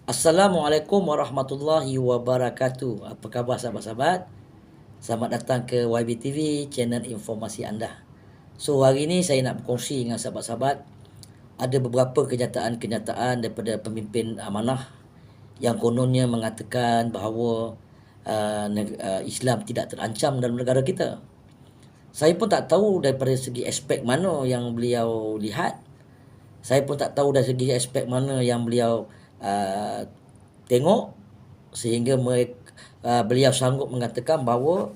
Assalamualaikum warahmatullahi wabarakatuh. Apa khabar sahabat-sahabat? Selamat datang ke YB TV, channel informasi anda. So hari ini saya nak berkongsi dengan sahabat-sahabat. Ada beberapa kenyataan-kenyataan daripada pemimpin amanah yang kononnya mengatakan bahawa Islam tidak terancam dalam negara kita. Saya pun tak tahu daripada segi aspek mana yang beliau lihat. Saya pun tak tahu dari segi aspek mana yang beliau tengok sehingga beliau sanggup mengatakan bahawa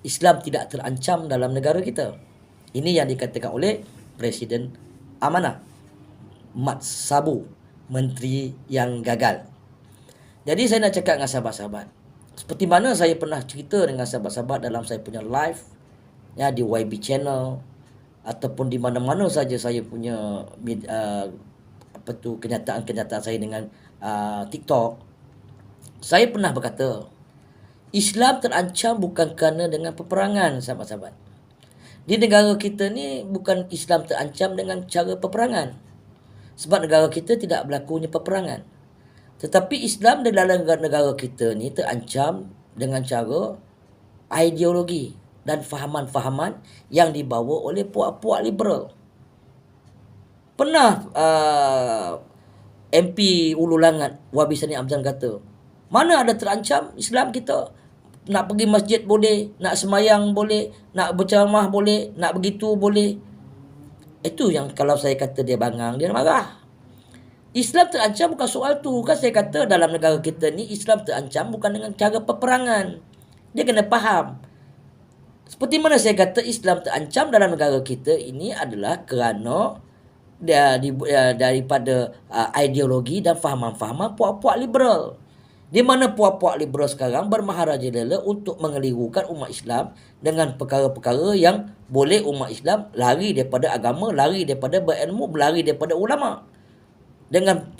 Islam tidak terancam dalam negara kita. Ini yang dikatakan oleh Presiden Amanah Mat Sabu, menteri yang gagal. Jadi saya nak cakap dengan sahabat-sahabat, seperti mana saya pernah cerita dengan sahabat-sahabat dalam saya punya live ya, di YB channel ataupun di mana-mana saja saya punya kenyataan-kenyataan saya dengan TikTok. Saya pernah berkata, Islam terancam bukan kerana dengan peperangan, sahabat-sahabat. Di negara kita ni bukan Islam terancam dengan cara peperangan. Sebab negara kita tidak berlakunya peperangan. Tetapi Islam di dalam negara kita ni terancam dengan cara ideologi dan fahaman-fahaman yang dibawa oleh puak-puak liberal. Pernah MP Ulu Langat Wabi Sani Amzan kata, mana ada terancam Islam kita? Nak pergi masjid boleh, nak semayang boleh, nak berceramah boleh, nak begitu boleh. Itu yang kalau saya kata dia bangang, dia marah. Islam terancam bukan soal tu. Kan saya kata dalam negara kita ni Islam terancam bukan dengan cara peperangan. Dia kena faham. Seperti mana saya kata Islam terancam dalam negara kita ini adalah kerana daripada ideologi dan fahaman-fahaman puak-puak liberal. Di mana puak-puak liberal sekarang bermaharajalela untuk mengelirukan umat Islam dengan perkara-perkara yang boleh umat Islam lari daripada agama, lari daripada berilmu, lari daripada ulama. Dengan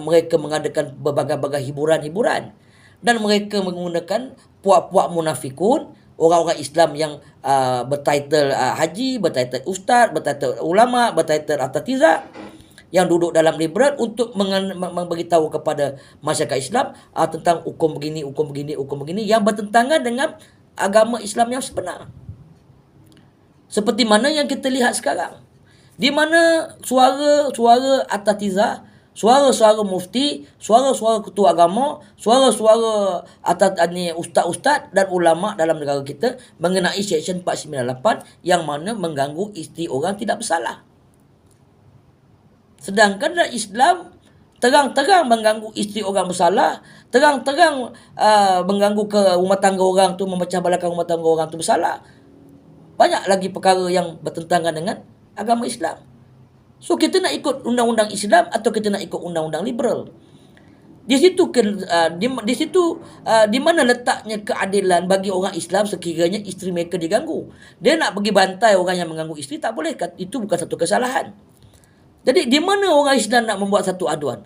mereka mengadakan berbagai-bagai hiburan-hiburan. Dan mereka menggunakan puak-puak munafikun, orang-orang Islam yang bertitle haji, bertitle ustaz, bertitle ulama, bertitle atatiza, yang duduk dalam liberal untuk memberitahu kepada masyarakat Islam tentang hukum begini, hukum begini, hukum begini yang bertentangan dengan agama Islam yang sebenar. Seperti mana yang kita lihat sekarang, di mana suara-suara atatiza, suara-suara mufti, suara-suara ketua agama, suara-suara ustaz-ustaz dan ulama dalam negara kita mengenai Seksyen 498 yang mana mengganggu isteri orang tidak bersalah. Sedangkan dalam Islam terang-terang mengganggu isteri orang bersalah, terang-terang mengganggu ke rumah tangga orang tu, memecah belakan rumah tangga orang tu bersalah. Banyak lagi perkara yang bertentangan dengan agama Islam. So kita nak ikut undang-undang Islam atau kita nak ikut undang-undang liberal? Di situ di mana letaknya keadilan bagi orang Islam sekiranya isteri mereka diganggu. Dia nak pergi bantai orang yang mengganggu isteri, tak boleh. Itu bukan satu kesalahan. Jadi di mana orang Islam nak membuat satu aduan?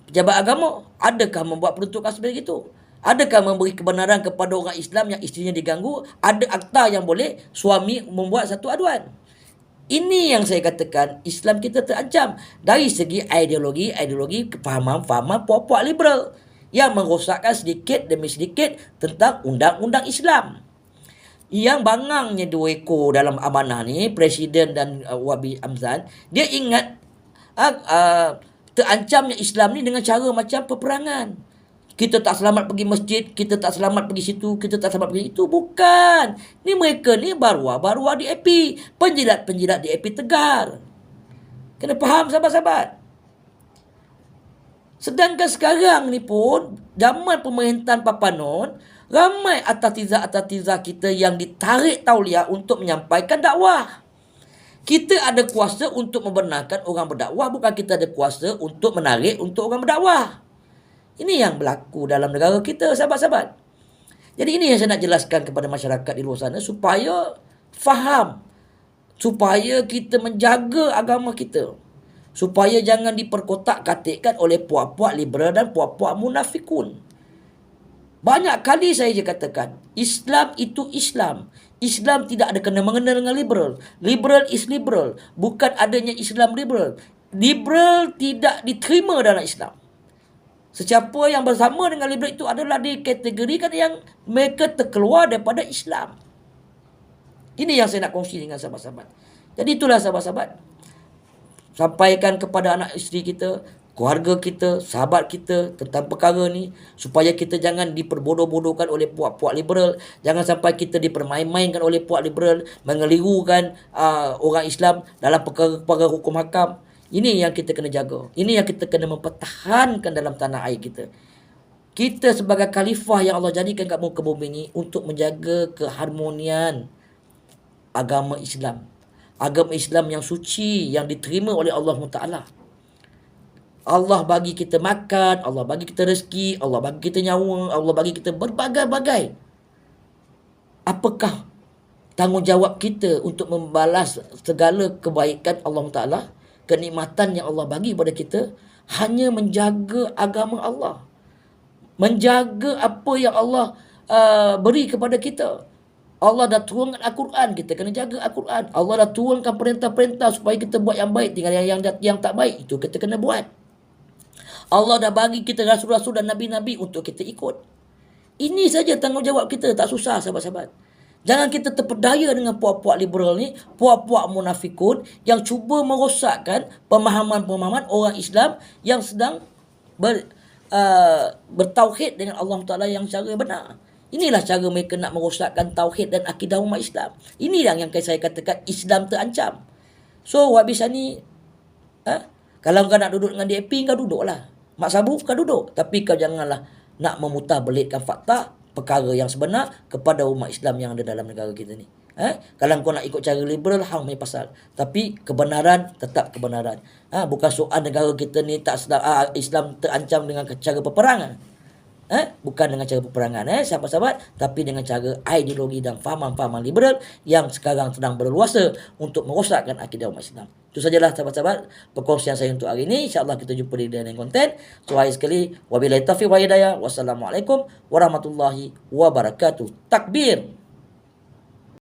Pejabat agama adakah membuat peruntukan seperti itu? Adakah memberi kebenaran kepada orang Islam yang isterinya diganggu? Ada akta yang boleh suami membuat satu aduan? Ini yang saya katakan Islam kita terancam dari segi ideologi, kefahaman-fahaman puak-puak liberal yang merosakkan sedikit demi sedikit tentang undang-undang Islam. Yang bangangnya dua ekor dalam amanah ni, Presiden dan Wabi Amzan, dia ingat terancamnya Islam ni dengan cara macam peperangan. Kita tak selamat pergi masjid, kita tak selamat pergi situ, kita tak selamat pergi itu. Bukan. Ni mereka ni baruah di AP. Penjilat-penjilat di AP Tegar. Kena faham sahabat-sahabat. Sedangkan sekarang ni pun, zaman pemerintahan Papanon, ramai atatiza-atatiza kita yang ditarik tauliah untuk menyampaikan dakwah. Kita ada kuasa untuk membenarkan orang berdakwah, bukan kita ada kuasa untuk menarik untuk orang berdakwah. Ini yang berlaku dalam negara kita, sahabat-sahabat. Jadi ini yang saya nak jelaskan kepada masyarakat di luar sana supaya faham, supaya kita menjaga agama kita, supaya jangan diperkotak-katikkan oleh puak-puak liberal dan puak-puak munafikun. Banyak kali saya je katakan, Islam itu Islam. Islam tidak ada kena mengena dengan liberal. Liberal is liberal. Bukan adanya Islam liberal. Liberal tidak diterima dalam Islam. Sesiapa yang bersama dengan liberal itu adalah dikategorikan yang mereka terkeluar daripada Islam. Ini yang saya nak kongsi dengan sahabat-sahabat. Jadi itulah sahabat-sahabat. Sampaikan kepada anak isteri kita, keluarga kita, sahabat kita tentang perkara ni, supaya kita jangan diperbodoh-bodohkan oleh puak-puak liberal. Jangan sampai kita dipermain-mainkan oleh puak liberal, mengelirukan orang Islam dalam perkara-perkara hukum hakam. Ini yang kita kena jaga. Ini yang kita kena mempertahankan dalam tanah air kita. Kita sebagai khalifah yang Allah jadikan kat muka bumi ini untuk menjaga keharmonian agama Islam. Agama Islam yang suci, yang diterima oleh Allah Taala. Allah bagi kita makan, Allah bagi kita rezeki, Allah bagi kita nyawa, Allah bagi kita berbagai-bagai. Apakah tanggungjawab kita untuk membalas segala kebaikan Allah Taala, kenikmatan yang Allah bagi pada kita? Hanya menjaga agama Allah, menjaga apa yang Allah beri kepada kita. Allah dah turunkan Al-Quran, kita kena jaga Al-Quran. Allah dah turunkan perintah-perintah supaya kita buat yang baik, tinggal yang tak baik itu kita kena buat. Allah dah bagi kita rasul-rasul dan nabi-nabi untuk kita ikut. Ini saja tanggungjawab kita, tak susah sahabat-sahabat. Jangan kita terpedaya dengan puak-puak liberal ni, puak-puak munafikun yang cuba merosakkan pemahaman-pemahaman orang Islam yang sedang bertauhid dengan Allah Ta'ala yang cara benar. Inilah cara mereka nak merosakkan tauhid dan akidah umat Islam. Inilah yang saya katakan Islam terancam. So, habis ni, kalau kau nak duduk dengan DAP, kau duduklah. Mak Sabu, kau duduk. Tapi kau janganlah nak memutar belitkan fakta perkara yang sebenar kepada umat Islam yang ada dalam negara kita ni. Kalau kau nak ikut cara liberal, hang punya pasal. Tapi kebenaran tetap kebenaran. Bukan soal negara kita ni tak sedar, Islam terancam dengan cara peperangan. Bukan dengan cara peperangan, sahabat-sahabat, tapi dengan cara ideologi dan fahaman-fahaman liberal yang sekarang sedang berluasa untuk merosakkan akidah umat Islam. Itu sajalah sahabat-sahabat perkongsian saya untuk hari ini. InsyaAllah kita jumpa di lain konten. So, akhir sekali, wabillahi taufiq wa hidayah. Wassalamualaikum warahmatullahi wabarakatuh. Takbir.